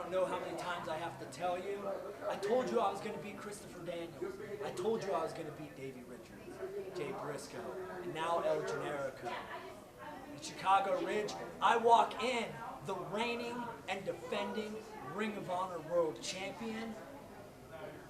don't know how many times I have to tell you. I told you I was going to beat Christopher Daniels. I told you I was going to beat Davey Richards, Jay Briscoe, and now El Generico. In Chicago Ridge, I walk in the reigning and defending Ring of Honor World Champion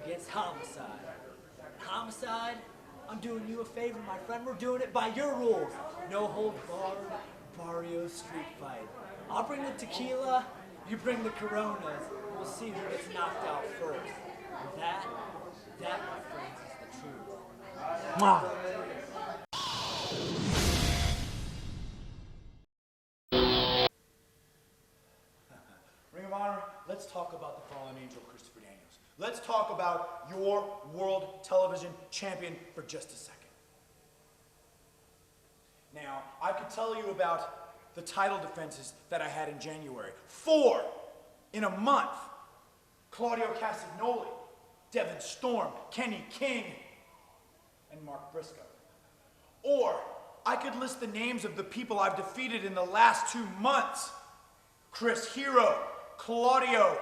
against Homicide. Homicide, I'm doing you a favor, my friend. We're doing it by your rules. No holds barred, barrio street fight. I'll bring the tequila, you bring the Coronas. We'll see who gets knocked out first. And that, my friends, is the truth. Mwah. Ring of Honor, let's talk about the fallen angel, Christopher Daniels. Let's talk about your world television champion for just a second. Now, I could tell you about the title defenses that I had in January. 4 in a month. Claudio Castagnoli, Devin Storm, Kenny King, and Mark Briscoe. Or I could list the names of the people I've defeated in the last 2 months. Chris Hero, Claudio,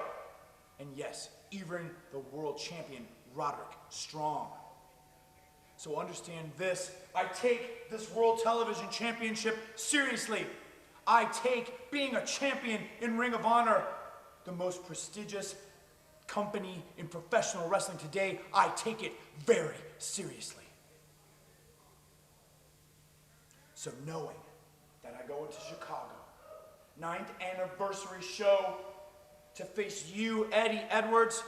and yes, even the world champion, Roderick Strong. So understand this, I take this World Television Championship seriously. I take being a champion in Ring of Honor, the most prestigious company in professional wrestling today, I take it very seriously. So knowing that I go into Chicago, 9th anniversary show, to face you, Eddie Edwards,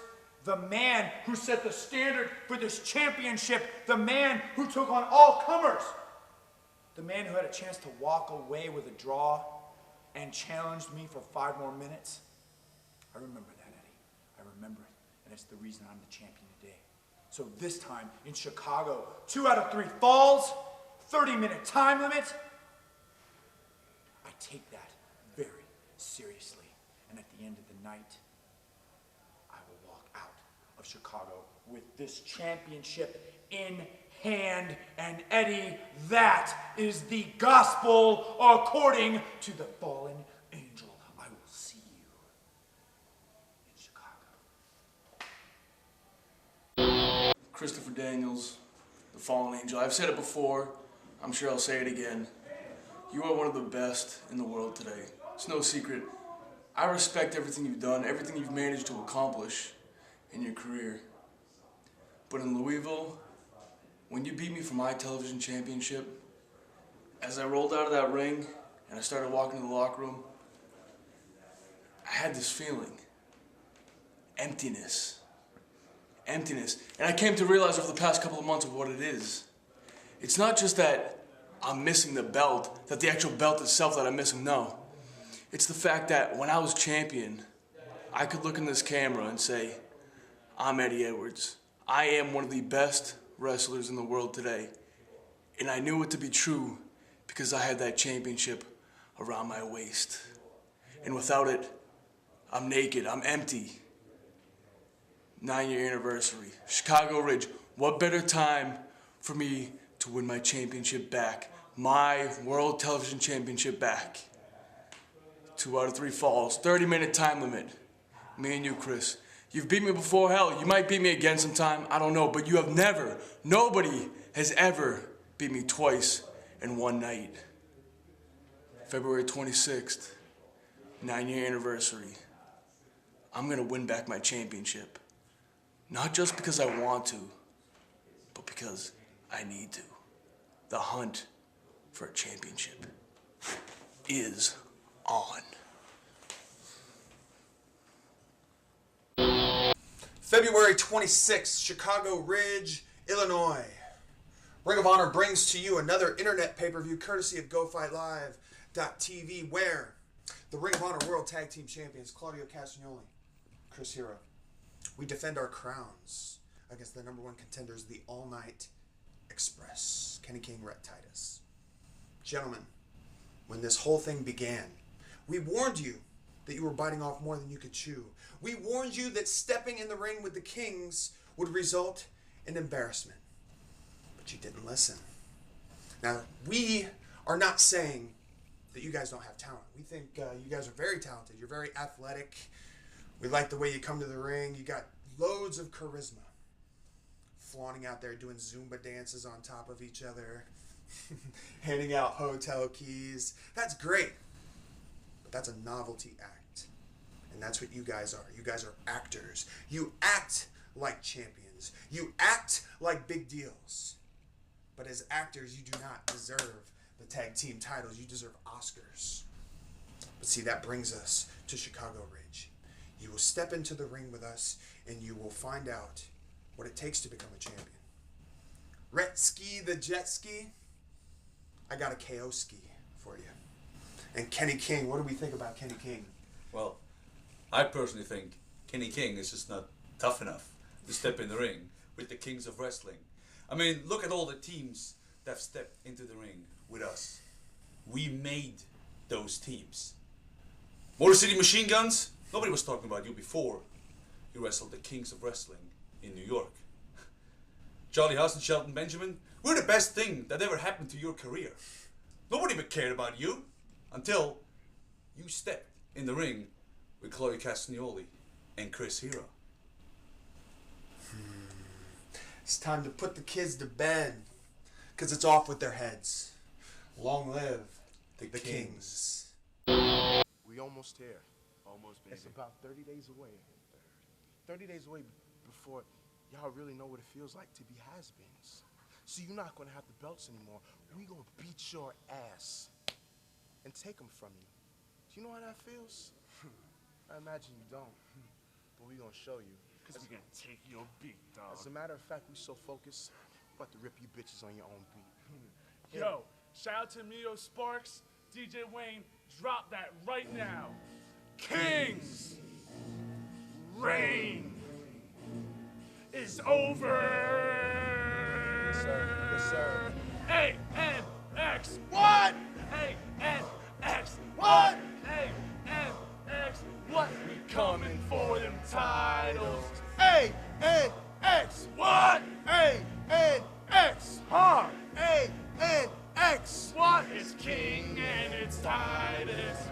the man who set the standard for this championship, the man who took on all comers, the man who had a chance to walk away with a draw and challenged me for 5 more minutes. I remember that, Eddie. I remember it, and it's the reason I'm the champion today. So this time in Chicago, 2 out of 3 falls, 30-minute time limit. I take that very seriously. And at the end of the night, I will walk out of Chicago with this championship in hand. And Eddie, that is the gospel according to the fallen angel. I will see you in Chicago. Christopher Daniels, the fallen angel. I've said it before. I'm sure I'll say it again. You are one of the best in the world today. It's no secret. I respect everything you've done, everything you've managed to accomplish in your career. But in Louisville, when you beat me for my television championship, as I rolled out of that ring and I started walking to the locker room, I had this feeling. Emptiness. Emptiness. And I came to realize over the past couple of months of what it is. It's not just that I'm missing the belt, that the actual belt itself that I'm missing, no. It's the fact that when I was champion, I could look in this camera and say, I'm Eddie Edwards. I am one of the best wrestlers in the world today. And I knew it to be true because I had that championship around my waist. And without it, I'm naked, I'm empty. 9-year anniversary, Chicago Ridge. What better time for me to win my championship back, my World Television Championship back. 2 out of 3 falls, 30-minute time limit. Me and you, Chris. You've beat me before, hell, you might beat me again sometime, I don't know, but you have never, nobody has ever beat me twice in one night. February 26th, 9-year anniversary. I'm gonna win back my championship. Not just because I want to, but because I need to. The hunt for a championship is on. February 26th, Chicago Ridge, Illinois. Ring of Honor brings to you another internet pay-per-view courtesy of GoFightLive.tv, where the Ring of Honor World Tag Team Champions Claudio Castagnoli, Chris Hero, we defend our crowns against the #1 contenders, the All Night Express, Kenny King, Rhett Titus. Gentlemen, when this whole thing began, we warned you that you were biting off more than you could chew. We warned you that stepping in the ring with the Kings would result in embarrassment. But you didn't listen. Now, we are not saying that you guys don't have talent. We think you guys are very talented. You're very athletic. We like the way you come to the ring. You got loads of charisma. Flaunting out there doing Zumba dances on top of each other. Handing out hotel keys. That's great. But that's a novelty act. And that's what you guys are. You guys are actors. You act like champions. You act like big deals. But as actors, you do not deserve the tag team titles. You deserve Oscars. But see, that brings us to Chicago Ridge. You will step into the ring with us, and you will find out what it takes to become a champion. Ret ski the jet ski. I got a KO ski for you. And Kenny King, what do we think about Kenny King? Well, I personally think Kenny King is just not tough enough to step in the ring with the kings of wrestling. I mean, look at all the teams that have stepped into the ring with us. We made those teams. Motor City Machine Guns, nobody was talking about you before you wrestled the kings of wrestling in New York. Charlie Haas and Shelton Benjamin, we're the best thing that ever happened to your career. Nobody but cared about you until you stepped in the ring with Chloe Castagnoli and Chris Hero. It's time to put the kids to bed, because it's off with their heads. Long live the Kings. We almost here. Almost, baby. It's about 30 days away. 30 days away before y'all really know what it feels like to be has-beens. So you're not gonna have the belts anymore. We gonna beat your ass and take them from you. Do you know how that feels? I imagine you don't, but we gonna show you. Cause we're gonna take your beat, dog. As a matter of fact, we so focused, we're about to rip you bitches on your own beat. Yo, shout out to Mio Sparks, DJ Wayne, drop that right now. Kings reign is over. Yes, sir. Yes, sir. A-N-X. What? A-N-X. What? A-N-X. What? We coming for them titles. A-N-X. What? A-N-X. Huh? A-N-X. What? It's King and it's Titus.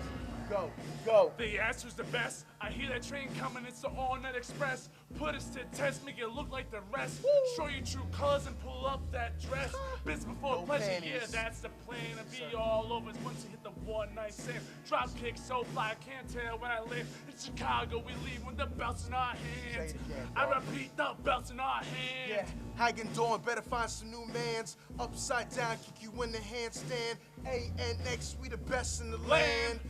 Go, go. The answer's the best. I hear that train coming, it's the All-Night Express. Put us to test, make it look like the rest. Show your true colors and pull up that dress. Bits before No pleasure, panties. yeah, that's the plan. To be all over once you hit the one-night stand. Drop kick so fly, I can't tell when I live. In Chicago, we leave with the belts in our hands. Say it again, I dog. repeat, the belts in our Yeah, hands. Hagen Dawn, better find some new mans. Upside down, kick you in the handstand. A-N-X, we the best in the land.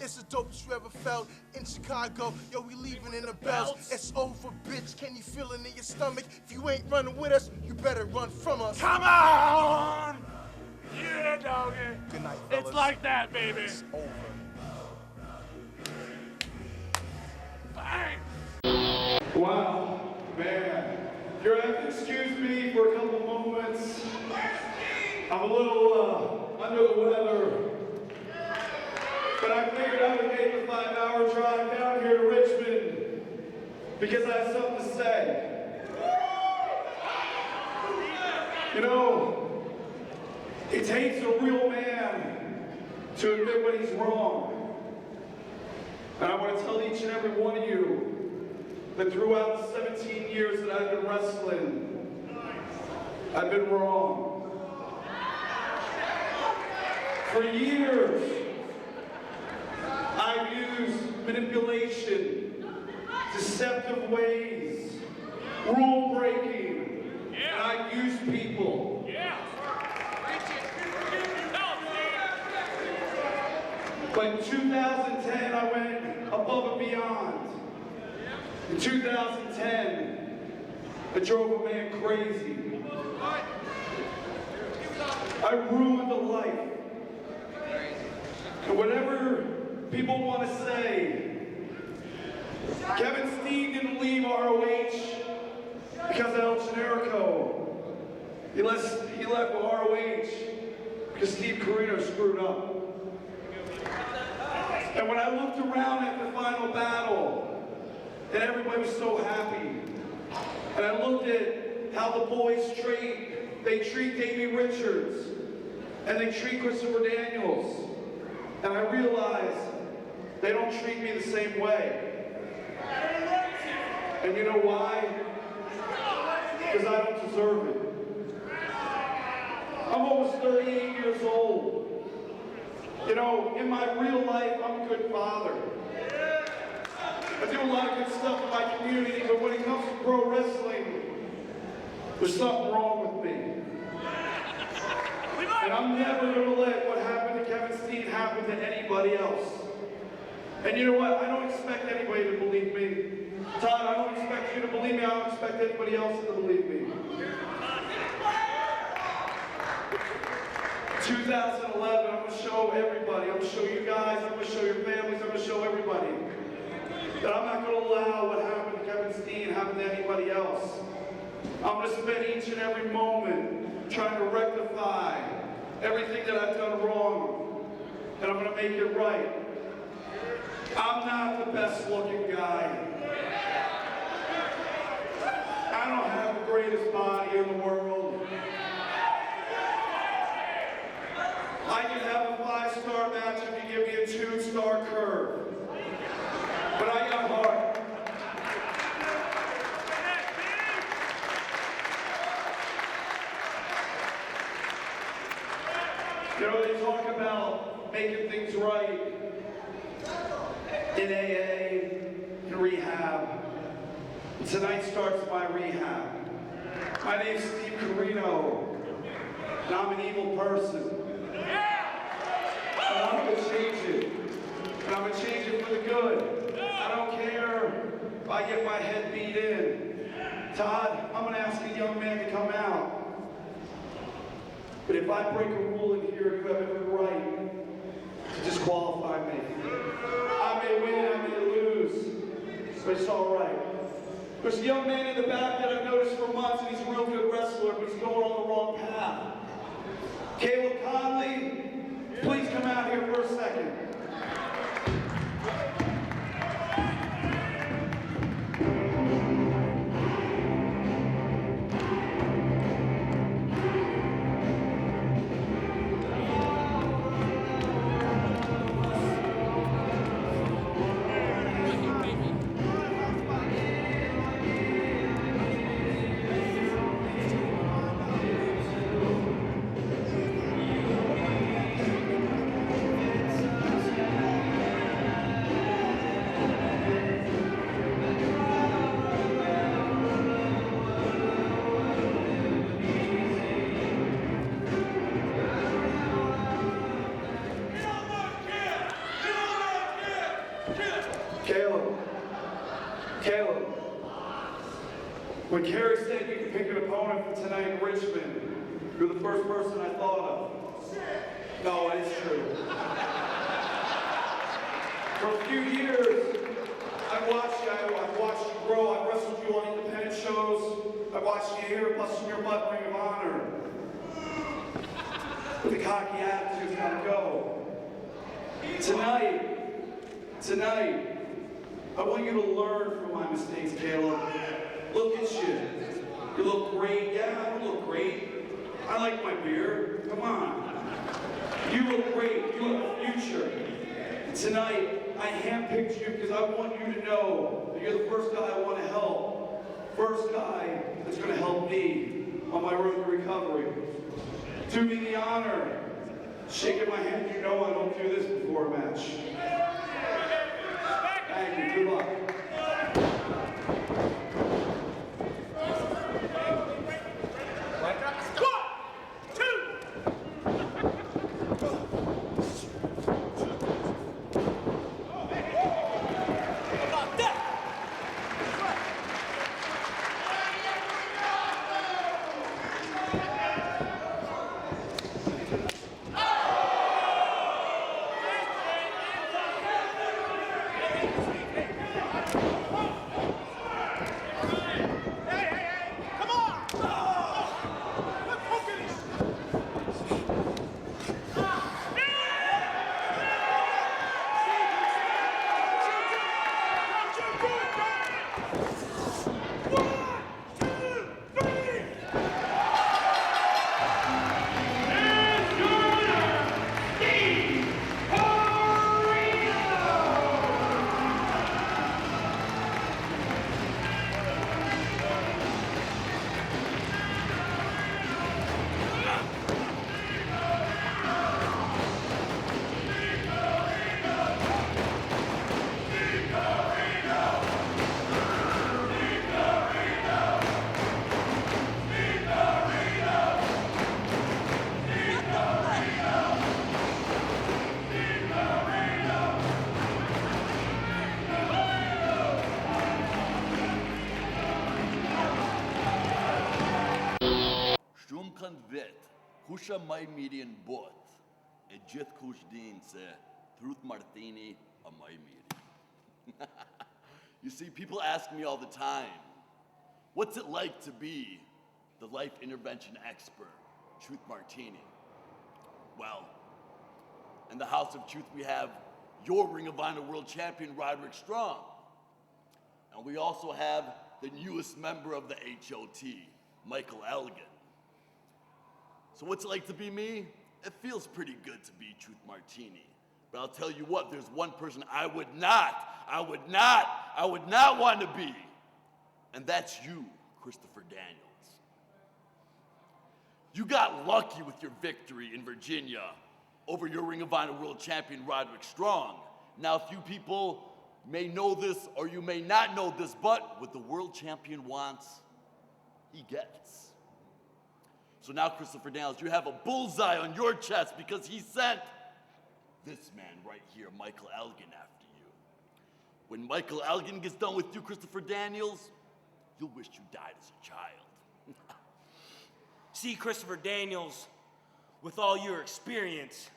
It's the dopest you ever felt in Chicago. Yo, we leaving in the belts. It's over, bitch. Can you feel it in your stomach? If you ain't running with us, you better run from us. Come on! Yeah, doggy. Good night, fellas. It's like that, baby. It's over. Bang! Wow, man. You're gonna have to excuse me for a couple moments. I'm a little under the weather. But I figured I would make the 5-hour drive down here to Richmond because I have something to say. You know, it takes a real man to admit when he's wrong. And I want to tell each and every one of you that throughout the 17 years that I've been wrestling, I've been wrong. For years, I've used manipulation, deceptive ways, rule breaking, and I've used people. Yeah. But in 2010, I went above and beyond. In 2010, I drove a man crazy. I ruined a life. And whatever people want to say, Kevin Steen didn't leave ROH because of El Generico. He left with ROH because Steve Corino screwed up. And when I looked around at the final battle, and everybody was so happy, and I looked at how the boys treat Davey Richards, and they treat Christopher Daniels, and I realized they don't treat me the same way. And you know why? Because I don't deserve it. I'm almost 38 years old. You know, in my real life, I'm a good father. I do a lot of good stuff in my community, but when it comes to pro wrestling, there's something wrong with me. And I'm never going to let what happened to Kevin Steen happen to anybody else. And you know what? I don't expect anybody to believe me. Todd, I don't expect you to believe me. I don't expect anybody else to believe me. 2011, I'm going to show everybody. I'm going to show you guys. I'm going to show your families. I'm going to show everybody that I'm not going to allow what happened to Kevin Steen happen to anybody else. I'm going to spend each and every moment trying to rectify everything that I've done wrong, and I'm going to make it right. I'm not the best looking guy. I don't have the greatest body in the world. I can have a 5-star match if you give me a 2-star curve. But I got heart. You know, they talk about making things right in AA, in rehab. Tonight starts my rehab. My name's Steve Corino, and I'm an evil person. And I'm going to change it. And I'm going to change it for the good. I don't care if I get my head beat in. Todd, I'm going to ask a young man to come out. But if I break a rule in here, you have every right to disqualify me. I may win, I may lose, but it's all right. There's a young man in the back that I've noticed for months, and he's a real good wrestler, but he's going on the wrong path. Caleb Conley, please come out here for a second. Caleb, when Kerry said you could pick an opponent for tonight in Richmond, you're the first person I thought of. No, it is true. For a few years, I've watched you grow. I've wrestled you on independent shows. I've watched you here busting your butt in Ring of Honor. But the cocky attitude's gotta go. Tonight, I want you to learn from my mistakes, Caleb. Look at you. You look great. Yeah, I don't look great. I like my beard. Come on. You look great. You have a future. Tonight, I handpicked you because I want you to know that you're the first guy I want to help. First guy that's going to help me on my road to recovery. Do me the honor. Shaking my hand, you know I don't do this before a match. Thank you. Good luck. Kusha mai median bot. E jith kush din se truth martini a mai median. You see, people ask me all the time, what's it like to be the life intervention expert, Truth Martini? Well, in the House of Truth, we have your Ring of Honor World Champion, Roderick Strong. And we also have the newest member of the HOT, Michael Elgin. So what's it like to be me? It feels pretty good to be Truth Martini. But I'll tell you what, there's one person I would not want to be. And that's you, Christopher Daniels. You got lucky with your victory in Virginia over your Ring of Honor World Champion, Roderick Strong. Now, few people may know this or you may not know this, but what the world champion wants, he gets. So now, Christopher Daniels, you have a bullseye on your chest because he sent this man right here, Michael Elgin, after you. When Michael Elgin gets done with you, Christopher Daniels, you'll wish you died as a child. See, Christopher Daniels, with all your experience,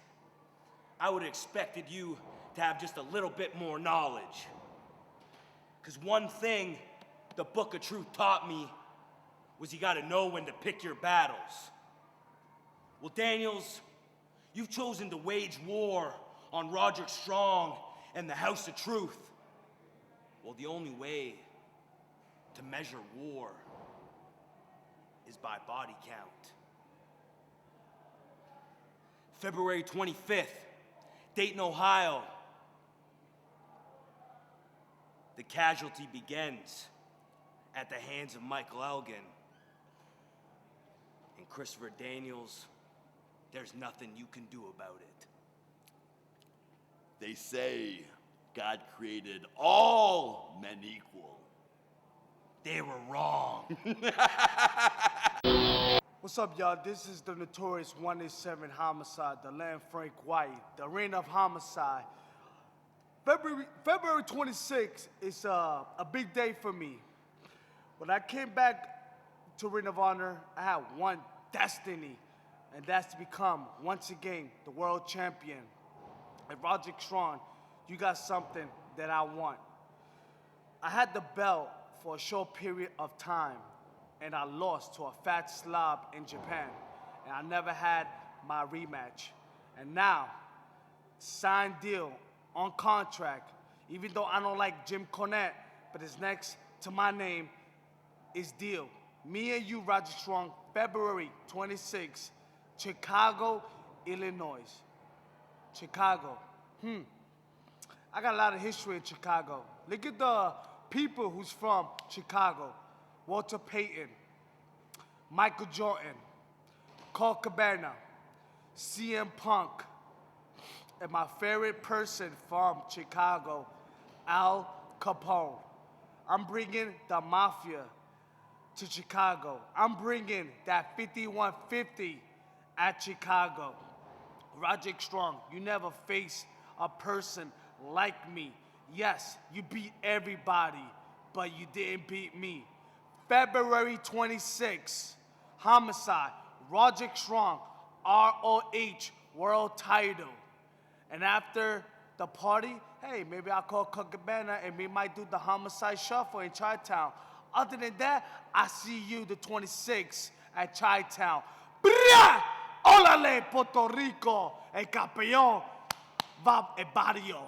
I would have expected you to have just a little bit more knowledge. Because one thing the Book of Truth taught me was you gotta know when to pick your battles. Well, Daniels, you've chosen to wage war on Roderick Strong and the House of Truth. Well, the only way to measure war is by body count. February 25th, Dayton, Ohio. The casualty begins at the hands of Michael Elgin. And Christopher Daniels, there's nothing you can do about it. They say God created all men equal. They were wrong. What's up, y'all? This is the notorious 187 Homicide, the Land Frank White, the reign of Homicide. February 26th is a big day for me. When I came back to Ring of Honor, I had one destiny, and that's to become, once again, the world champion. And Roderick Strong, you got something that I want. I had the belt for a short period of time, and I lost to a fat slob in Japan, and I never had my rematch. And now, signed deal, on contract, even though I don't like Jim Cornette, but it's next to my name, is deal. Me and you, Roger Strong, February 26th, Chicago, Illinois. Chicago. I got a lot of history in Chicago. Look at the people who's from Chicago. Walter Payton, Michael Jordan, Colt Cabana, CM Punk, and my favorite person from Chicago, Al Capone. I'm bringing the mafia to Chicago. I'm bringing that 5150 at Chicago. Roderick Strong, you never faced a person like me. Yes, you beat everybody, but you didn't beat me. February 26th, Homicide, Roderick Strong, ROH World Title. And after the party, hey, maybe I'll call Cabana and we might do the Homicide Shuffle in Chi-Town. Other than that, I see you the 26th at Chi-Town. ¡Bria! ¡Órale, Puerto Rico! El campeón va el barrio.